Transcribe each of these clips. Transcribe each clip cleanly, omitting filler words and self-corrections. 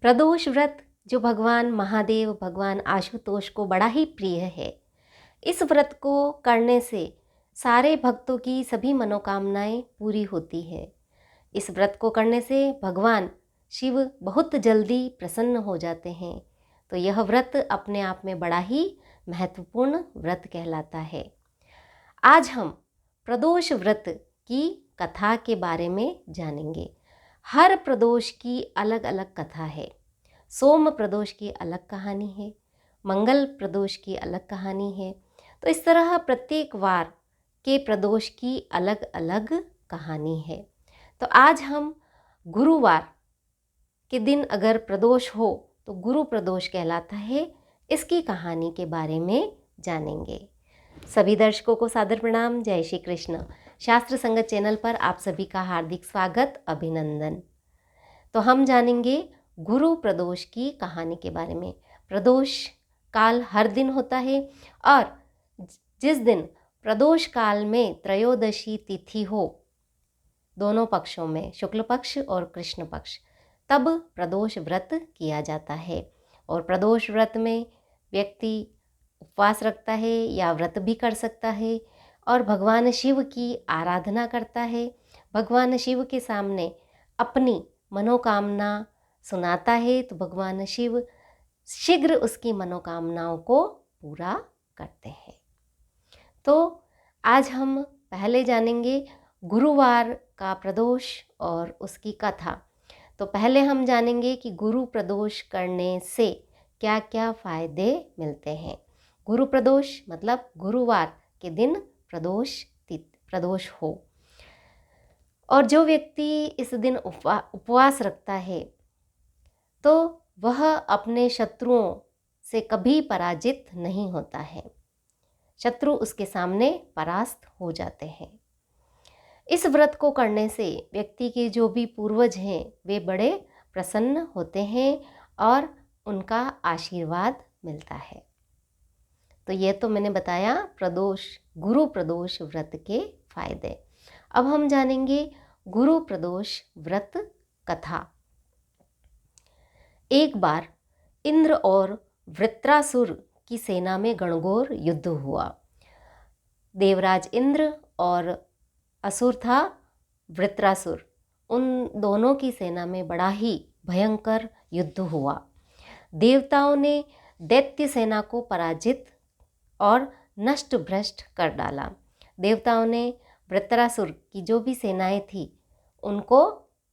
प्रदोष व्रत जो भगवान महादेव, भगवान आशुतोष को बड़ा ही प्रिय है। इस व्रत को करने से सारे भक्तों की सभी मनोकामनाएं पूरी होती है। इस व्रत को करने से भगवान शिव बहुत जल्दी प्रसन्न हो जाते हैं। तो यह व्रत अपने आप में बड़ा ही महत्वपूर्ण व्रत कहलाता है। आज हम प्रदोष व्रत की कथा के बारे में जानेंगे। हर प्रदोष की अलग अलग कथा है। सोम प्रदोष की अलग कहानी है, मंगल प्रदोष की अलग कहानी है। तो इस तरह प्रत्येक वार के प्रदोष की अलग अलग कहानी है। तो आज हम गुरुवार के दिन अगर प्रदोष हो तो गुरु प्रदोष कहलाता है, इसकी कहानी के बारे में जानेंगे। सभी दर्शकों को सादर प्रणाम। जय श्री कृष्ण। शास्त्र संगत चैनल पर आप सभी का हार्दिक स्वागत, अभिनंदन। तो हम जानेंगे गुरु प्रदोष की कहानी के बारे में। प्रदोष काल हर दिन होता है और जिस दिन प्रदोष काल में त्रयोदशी तिथि हो, दोनों पक्षों में शुक्ल पक्ष और कृष्ण पक्ष, तब प्रदोष व्रत किया जाता है। और प्रदोष व्रत में व्यक्ति उपवास रखता है या व्रत भी कर सकता है और भगवान शिव की आराधना करता है। भगवान शिव के सामने अपनी मनोकामना सुनाता है तो भगवान शिव शीघ्र उसकी मनोकामनाओं को पूरा करते हैं। तो आज हम पहले जानेंगे गुरुवार का प्रदोष और उसकी कथा। तो पहले हम जानेंगे कि गुरु प्रदोष करने से क्या क्या फ़ायदे मिलते हैं। गुरु प्रदोष मतलब गुरुवार के दिन प्रदोष हो। और जो व्यक्ति इस दिन उपवास रखता है तो वह अपने शत्रुओं से कभी पराजित नहीं होता है। शत्रु उसके सामने परास्त हो जाते हैं। इस व्रत को करने से व्यक्ति के जो भी पूर्वज हैं वे बड़े प्रसन्न होते हैं और उनका आशीर्वाद मिलता है। तो ये तो मैंने बताया गुरु प्रदोष व्रत के फायदे। अब हम जानेंगे गुरु प्रदोष व्रत कथा। एक बार इंद्र और वृत्रासुर की सेना में घनघोर युद्ध हुआ। देवराज इंद्र और असुर था वृत्रासुर, उन दोनों की सेना में बड़ा ही भयंकर युद्ध हुआ। देवताओं ने दैत्य सेना को पराजित और नष्ट भ्रष्ट कर डाला। देवताओं ने वृत्रासुर की जो भी सेनाएं थी उनको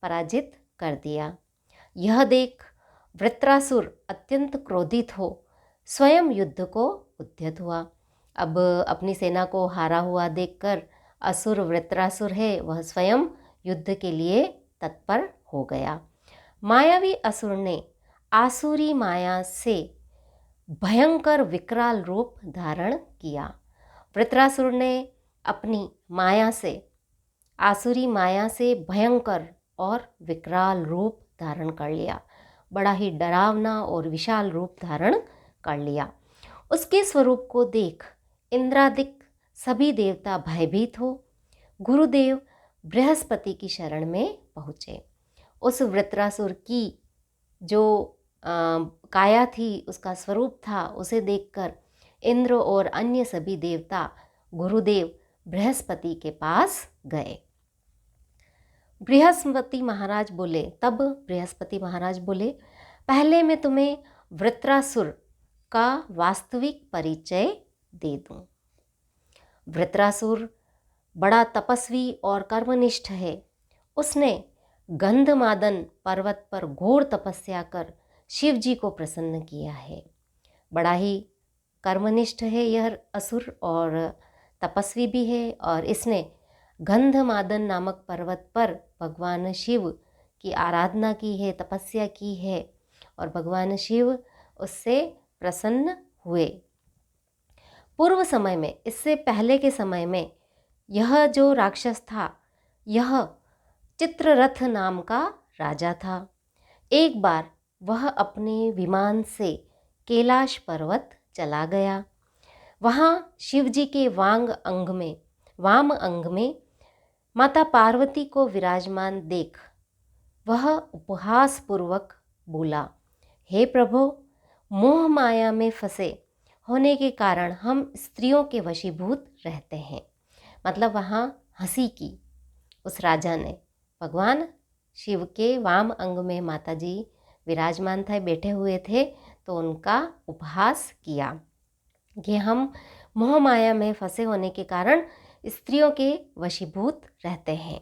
पराजित कर दिया। यह देख वृत्रासुर अत्यंत क्रोधित हो स्वयं युद्ध को उद्यत हुआ। अब अपनी सेना को हारा हुआ देखकर असुर वृत्रासुर है वह स्वयं युद्ध के लिए तत्पर हो गया। मायावी असुर ने आसुरी माया से भयंकर विकराल रूप धारण किया। वृत्रासुर ने अपनी माया से, आसुरी माया से भयंकर और विकराल रूप धारण कर लिया। बड़ा ही डरावना और विशाल रूप धारण कर लिया। उसके स्वरूप को देख इंद्रादिक सभी देवता भयभीत हो गुरुदेव बृहस्पति की शरण में पहुँचे। उस वृत्रासुर की जो काया थी, उसका स्वरूप था, उसे देखकर इंद्र और अन्य सभी देवता गुरुदेव बृहस्पति के पास गए। बृहस्पति महाराज बोले, पहले मैं तुम्हें वृत्रासुर का वास्तविक परिचय दे दूं। वृत्रासुर बड़ा तपस्वी और कर्मनिष्ठ है। उसने गंधमादन पर्वत पर घोर तपस्या कर शिव जी को प्रसन्न किया है। बड़ा ही कर्मनिष्ठ है यह असुर और तपस्वी भी है। और इसने गंधमादन नामक पर्वत पर भगवान शिव की आराधना की है, तपस्या की है और भगवान शिव उससे प्रसन्न हुए। पूर्व समय में, इससे पहले के समय में यह जो राक्षस था यह चित्ररथ नाम का राजा था। एक बार वह अपने विमान से कैलाश पर्वत चला गया। वहाँ शिव जी के वाम अंग में माता पार्वती को विराजमान देख वह उपहास पूर्वक बोला, हे प्रभु, मोह माया में फंसे होने के कारण हम स्त्रियों के वशीभूत रहते हैं। मतलब वहाँ हंसी की उस राजा ने। भगवान शिव के वाम अंग में माता जी विराजमान थे, बैठे हुए थे, तो उनका उपहास किया कि हम मोह माया में फंसे होने के कारण स्त्रियों के वशीभूत रहते हैं।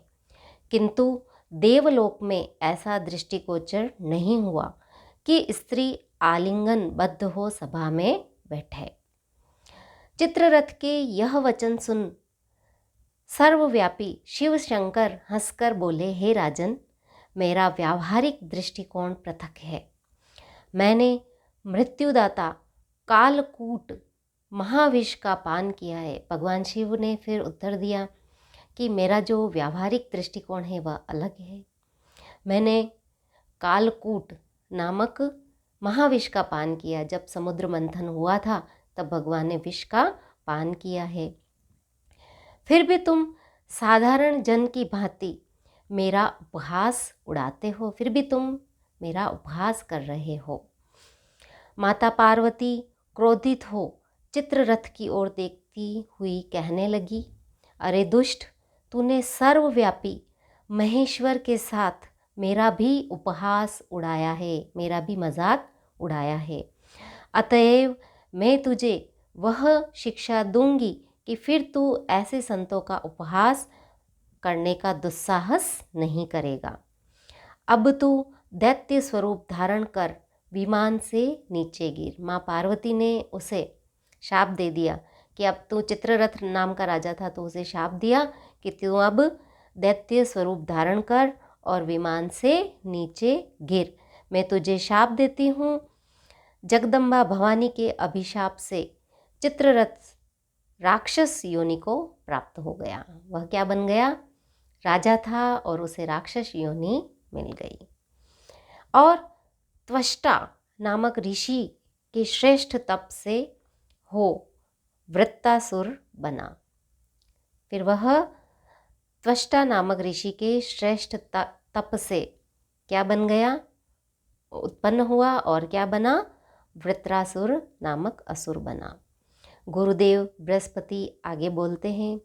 किंतु देवलोक में ऐसा दृष्टिगोचर नहीं हुआ कि स्त्री आलिंगन बद्ध हो सभा में बैठे। चित्ररथ के यह वचन सुन सर्वव्यापी शिव शंकर हंसकर बोले, हे राजन, मेरा व्यावहारिक दृष्टिकोण पृथक है। मैंने मृत्युदाता कालकूट महाविष का पान किया है। भगवान शिव ने फिर उत्तर दिया कि मेरा जो व्यावहारिक दृष्टिकोण है वह अलग है। मैंने कालकूट नामक महाविष का पान किया। जब समुद्र मंथन हुआ था तब भगवान ने विष का पान किया है। फिर भी तुम साधारण जन की भांति मेरा उपहास उड़ाते हो, फिर भी तुम मेरा उपहास कर रहे हो। माता पार्वती क्रोधित हो चित्ररथ की ओर देखती हुई कहने लगी, अरे दुष्ट, तूने सर्वव्यापी महेश्वर के साथ मेरा भी उपहास उड़ाया है, मेरा भी मजाक उड़ाया है। अतएव मैं तुझे वह शिक्षा दूंगी कि फिर तू ऐसे संतों का उपहास करने का दुस्साहस नहीं करेगा। अब तू दैत्य स्वरूप धारण कर विमान से नीचे गिर। माँ पार्वती ने उसे शाप दे दिया कि अब तू, चित्ररथ नाम का राजा था, तो उसे शाप दिया कि तू अब दैत्य स्वरूप धारण कर और विमान से नीचे गिर। मैं तुझे शाप देती हूँ। जगदम्बा भवानी के अभिशाप से चित्ररथ राक्षस योनि को प्राप्त हो गया। वह क्या बन गया? राजा था और उसे राक्षस योनि मिल गई। और त्वष्टा नामक ऋषि के श्रेष्ठ तप से हो वृत्तासुर बना। फिर वह त्वष्टा नामक ऋषि के श्रेष्ठ तप से क्या बन गया? उत्पन्न हुआ और क्या बना? वृत्रासुर नामक असुर बना। गुरुदेव बृहस्पति आगे बोलते हैं,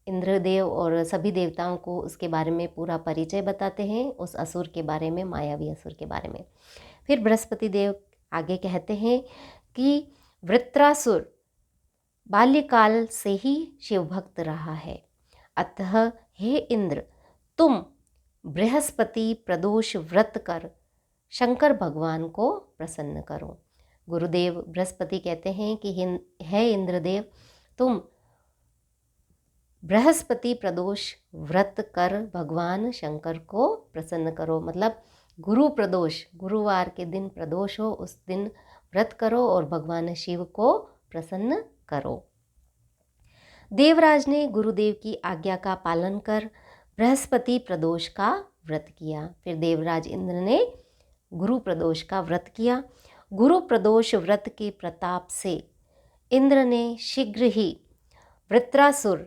इंद्रदेव और सभी देवताओं को उसके बारे में पूरा परिचय बताते हैं, उस असुर के बारे में, मायावी असुर के बारे में। फिर बृहस्पति देव आगे कहते हैं कि वृत्रासुर बाल्यकाल से ही शिव भक्त रहा है। अतः हे इंद्र, तुम बृहस्पति प्रदोष व्रत कर शंकर भगवान को प्रसन्न करो। गुरुदेव बृहस्पति कहते हैं कि हे इंद्रदेव, तुम बृहस्पति प्रदोष व्रत कर भगवान शंकर को प्रसन्न करो। मतलब गुरु प्रदोष, गुरुवार के दिन प्रदोष हो, उस दिन व्रत करो और भगवान शिव को प्रसन्न करो। देवराज ने गुरुदेव की आज्ञा का पालन कर बृहस्पति प्रदोष का व्रत किया। फिर देवराज इंद्र ने गुरु प्रदोष का व्रत किया। गुरु प्रदोष व्रत के प्रताप से इंद्र ने शीघ्र ही वृत्रासुर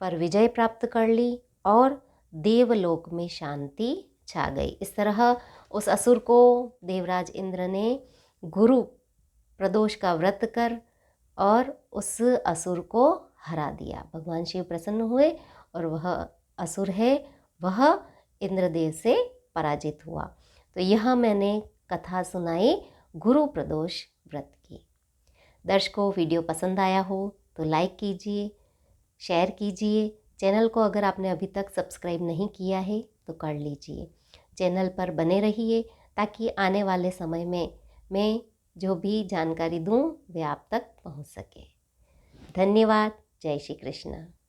पर विजय प्राप्त कर ली और देवलोक में शांति छा गई। इस तरह उस असुर को देवराज इंद्र ने गुरु प्रदोष का व्रत कर और उस असुर को हरा दिया। भगवान शिव प्रसन्न हुए और वह असुर है वह इंद्रदेव से पराजित हुआ। तो यह मैंने कथा सुनाई गुरु प्रदोष व्रत की। दर्शकों, वीडियो पसंद आया हो तो लाइक कीजिए, शेयर कीजिए। चैनल को अगर आपने अभी तक सब्सक्राइब नहीं किया है तो कर लीजिए। चैनल पर बने रहिए ताकि आने वाले समय में मैं जो भी जानकारी दूं वे आप तक पहुंच सके। धन्यवाद। जय श्री कृष्ण।